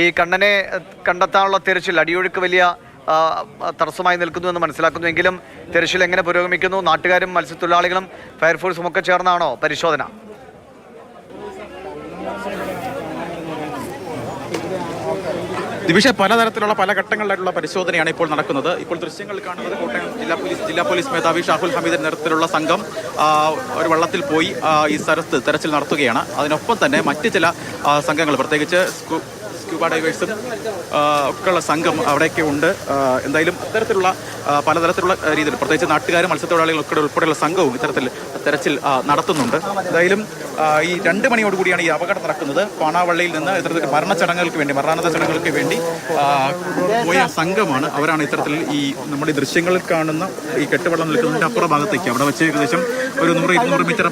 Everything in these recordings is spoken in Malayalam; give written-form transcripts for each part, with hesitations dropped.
ഈ കണ്ണനെ കണ്ടെത്താനുള്ള തിരച്ചിൽ അടിയൊഴുക്ക് വലിയ തടസ്സമായി നിൽക്കുന്നു എന്ന് മനസ്സിലാക്കുന്നുവെങ്കിലും തിരച്ചിൽ എങ്ങനെ പുരോഗമിക്കുന്നു? നാട്ടുകാരും മത്സ്യത്തൊഴിലാളികളും ഫയർഫോഴ്സും ഒക്കെ ചേർന്നാണോ പരിശോധന? ദിവിഷ പലതരത്തിലുള്ള പല ഘട്ടങ്ങളിലായിട്ടുള്ള പരിശോധനയാണ് ഇപ്പോൾ നടക്കുന്നത്. ഇപ്പോൾ ദൃശ്യങ്ങൾ കാണുന്നത് കോട്ടയം ജില്ലാ പോലീസ് മേധാവി ഷാഹുൽ ഹമീദിന്റെ നേതൃത്വത്തിലുള്ള സംഘം ഒരു വള്ളത്തിൽ പോയി ഈ സ്ഥലത്ത് തെരച്ചിൽ നടത്തുകയാണ്. അതിനൊപ്പം തന്നെ മറ്റ് ചില സംഘങ്ങൾ, പ്രത്യേകിച്ച് സ്ക്യൂബ ഡൈവേഴ്സും ഒക്കെയുള്ള സംഘം അവിടെയൊക്കെ ഉണ്ട്. എന്തായാലും ഇത്തരത്തിലുള്ള പലതരത്തിലുള്ള രീതിയിൽ പ്രത്യേകിച്ച് നാട്ടുകാരും മത്സ്യത്തൊഴിലാളികളൊക്കെ ഉൾപ്പെടെയുള്ള സംഘവും ഇത്തരത്തിൽ തെരച്ചിൽ നടത്തുന്നുണ്ട്. എന്തായാലും ഈ 2 മണിയോടുകൂടിയാണ് ഈ അപകടം നടക്കുന്നത്. പാണാവള്ളിയിൽ നിന്ന് ഇത്തരത്തിൽ മരണാനന്ത ചടങ്ങുകൾക്ക് വേണ്ടി പോയ സംഘമാണ്. അവരാണ് ഇത്തരത്തിൽ ഈ നമ്മുടെ ദൃശ്യങ്ങളിൽ കാണുന്ന ഈ കെട്ടുവള്ളം നിൽക്കുന്നതിൻ്റെ അപ്പുറ ഭാഗത്തേക്ക് അവിടെ വെച്ച് ഏകദേശം ഒരു 100-200 മീറ്റർ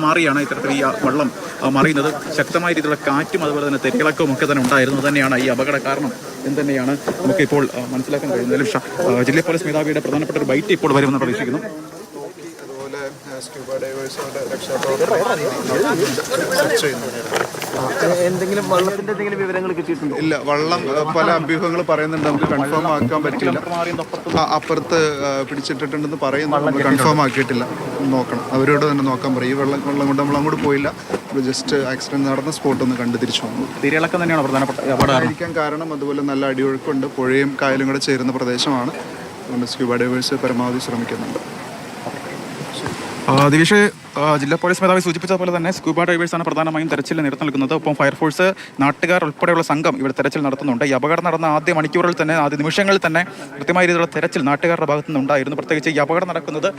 മാറിയാണ് ഇത്തരത്തിൽ ഈ വള്ളം മറിയുന്നത്. ശക്തമായ രീതിയിലുള്ള കാറ്റും അതുപോലെ തന്നെ തിരയിളക്കവും ഒക്കെ തന്നെ ഉണ്ടായിരുന്നു. തന്നെയാണ് ഈ അപകട കാരണം എന്ന് തന്നെയാണ് നമുക്കിപ്പോൾ മനസ്സിലാക്കാൻ കഴിയുന്നത്. ജില്ലാ പോലീസ് മേധാവിയുടെ പ്രധാനപ്പെട്ട ഒരു ബൈറ്റ് ഇപ്പോൾ വരുമെന്ന് പ്രതീക്ഷിക്കുന്നു. എന്തെങ്കിലും വള്ളത്തിന്റെ എന്തെങ്കിലും വിവരങ്ങൾ കിട്ടിയിട്ടുണ്ടോ? ഇല്ല, വള്ളം പല അഭ്യൂഹങ്ങൾ പറയുന്നുണ്ട്, നമുക്ക് കൺഫേം ആക്കാൻ പറ്റില്ല. അപ്പുറത്ത് പിടിച്ചിട്ടിട്ടുണ്ടെന്ന് പറയുന്നു, നമ്മൾ കൺഫേം ആക്കിയിട്ടില്ല. നോക്കണം, അവരോട് തന്നെ നോക്കാൻ പറയും. ഈ വെള്ളം കൊണ്ട് നമ്മൾ അങ്ങോട്ട് പോയില്ല, ജസ്റ്റ് ആക്സിഡന്റ് നടന്ന സ്പോട്ട് ഒന്ന് കണ്ട് തിരിച്ചു വന്നു. തിരയിളക്കം തന്നെയാണ് പ്രധാനപ്പെട്ട അപകടമായിരിക്കാൻ കാരണം. അതുപോലെ നല്ല അടിയൊഴുക്കുണ്ട്, പുഴയും കായലും കൂടെ ചേരുന്ന പ്രദേശമാണ്. അതുകൊണ്ട് സ്ക്യൂബ ഡൈവേഴ്സ് പരമാവധി ശ്രമിക്കുന്നുണ്ട്. ദിവിഷ്, ജില്ലാ പോലീസ് മേധാവി സൂചിപ്പിച്ചതുപോലെ തന്നെ സ്ക്യൂബ ഡൈവേഴ്സാണ് പ്രധാനമായും തെരച്ചിൽ നേതൃത്വം നൽകുന്നത്. ഒപ്പം ഫയർഫോഴ്സ്, നാട്ടുകാർ ഉൾപ്പെടെയുള്ള സംഘം ഇവിടെ തെരച്ചിൽ നടത്തുന്നുണ്ട്. ഈ അപകടം നടന്ന ആദ്യ മണിക്കൂറുകളിൽ തന്നെ, ആദ്യ നിമിഷങ്ങളിൽ തന്നെ കൃത്യമായ രീതിയിലുള്ള തെരച്ചിൽ നാട്ടുകാരുടെ ഭാഗത്തു നിന്നുണ്ടായിരുന്നു. പ്രത്യേകിച്ച് ഈ അപകടം നടക്കുന്നത്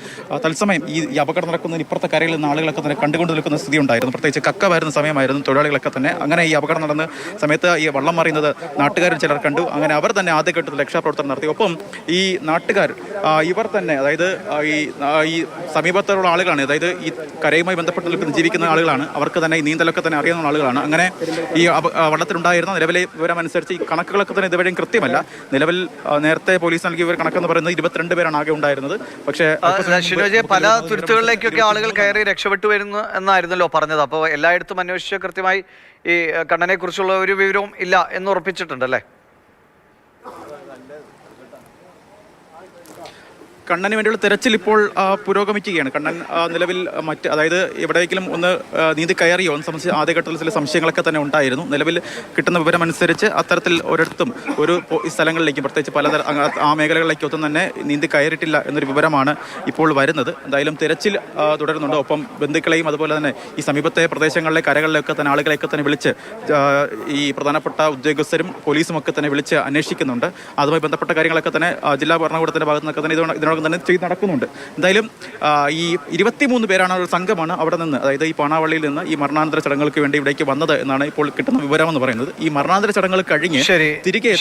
തത്സമയം ഈ അപകടം നടക്കുന്നതിന് ഇപ്പുറത്തെ കരയിൽ നിന്ന് ആളുകളൊക്കെ തന്നെ കണ്ടുകൊണ്ട് നിൽക്കുന്ന സ്ഥിതി ഉണ്ടായിരുന്നു. പ്രത്യേകിച്ച് കക്ക വരുന്ന സമയമായിരുന്നു, തൊഴിലാളികളൊക്കെ തന്നെ. അങ്ങനെ ഈ അപകടം നടന്ന സമയത്ത് ഈ വള്ളം മറിയുന്നത് നാട്ടുകാരും ചിലർ കണ്ടു. അങ്ങനെ അവർ തന്നെ ആദ്യഘട്ടത്തിൽ രക്ഷാപ്രവർത്തനം നടത്തി. ഒപ്പം ഈ നാട്ടുകാർ ഇവർ തന്നെ, അതായത് ഈ സമീപത്തുള്ള ആളുകളാണ്, അതായത് ഈ കരയുമായി ബന്ധപ്പെട്ട് ജീവിക്കുന്ന ആളുകളാണ്. അവർക്ക് തന്നെ ഈ നീന്തലൊക്കെ തന്നെ അറിയാവുന്ന ആളുകളാണ്. അങ്ങനെ ഈ വള്ളത്തിലുണ്ടായിരുന്ന നിലവിലെ വിവരമനുസരിച്ച് ഈ കണക്കുകളൊക്കെ തന്നെ ഇതുവരെയും കൃത്യമല്ല. നിലവിൽ നേരത്തെ പോലീസ് നൽകിയ ഒരു കണക്കെന്ന് പറയുന്നത് 22 പേരാണ് ആകെ ഉണ്ടായിരുന്നത്. പക്ഷേ പല തുരുത്തുകളിലേക്കൊക്കെ ആളുകൾ കയറി രക്ഷപ്പെട്ടു വരുന്നു എന്നായിരുന്നല്ലോ പറഞ്ഞത്. അപ്പോൾ എല്ലായിടത്തും അന്വേഷിച്ച് കൃത്യമായി ഈ കണ്ണനെ കുറിച്ചുള്ള ഒരു വിവരവും ഇല്ല എന്ന് ഉറപ്പിച്ചിട്ടുണ്ടല്ലേ? കണ്ണന് വേണ്ടിയുള്ള തെരച്ചിൽ ഇപ്പോൾ പുരോഗമിക്കുകയാണ്. കണ്ണൻ നിലവിൽ അതായത് എവിടെയെങ്കിലും ഒന്ന് നീന്തി കയറിയോ എന്ന് സംബന്ധിച്ച് ആദ്യഘട്ടത്തിൽ ചില സംശയങ്ങളൊക്കെ തന്നെ ഉണ്ടായിരുന്നു. നിലവിൽ കിട്ടുന്ന വിവരമനുസരിച്ച് അത്തരത്തിൽ ഒരിടത്തും ഒരു സ്ഥലങ്ങളിലേക്കും, പ്രത്യേകിച്ച് ആ മേഖലകളിലേക്കൊന്നും തന്നെ നീന്തി കയറിയിട്ടില്ല എന്നൊരു വിവരമാണ് ഇപ്പോൾ വരുന്നത്. എന്തായാലും തെരച്ചിൽ തുടരുന്നുണ്ട്. ഒപ്പം ബന്ധുക്കളെയും അതുപോലെ തന്നെ ഈ സമീപത്തെ പ്രദേശങ്ങളിലെ കരകളിലൊക്കെ തന്നെ ആളുകളെയൊക്കെ തന്നെ വിളിച്ച് ഈ പ്രധാനപ്പെട്ട ഉദ്യോഗസ്ഥരും പോലീസും ഒക്കെ തന്നെ വിളിച്ച് അന്വേഷിക്കുന്നുണ്ട്. അതുമായി ബന്ധപ്പെട്ട കാര്യങ്ങളൊക്കെ തന്നെ ജില്ലാ ഭരണകൂടത്തിൻ്റെ ഭാഗത്തു നിന്നൊക്കെ തന്നെ ഇതിനോടൊപ്പം തന്നെ ചെയ്ത് നടക്കുന്നുണ്ട്. എന്തായാലും ഈ 23 പേരാണ് ഒരു സംഘമാണ് അവിടെ നിന്ന്, അതായത് ഈ പാണാവള്ളിയിൽ നിന്ന് ഈ മരണാനന്തര ചടങ്ങുകൾക്ക് വേണ്ടി ഇവിടേക്ക് വന്നത് എന്നാണ് ഇപ്പോൾ കിട്ടുന്ന വിവരമെന്ന് പറയുന്നത്. ഈ മരണാനന്തര ചടങ്ങുകൾ കഴിഞ്ഞ് തിരികെ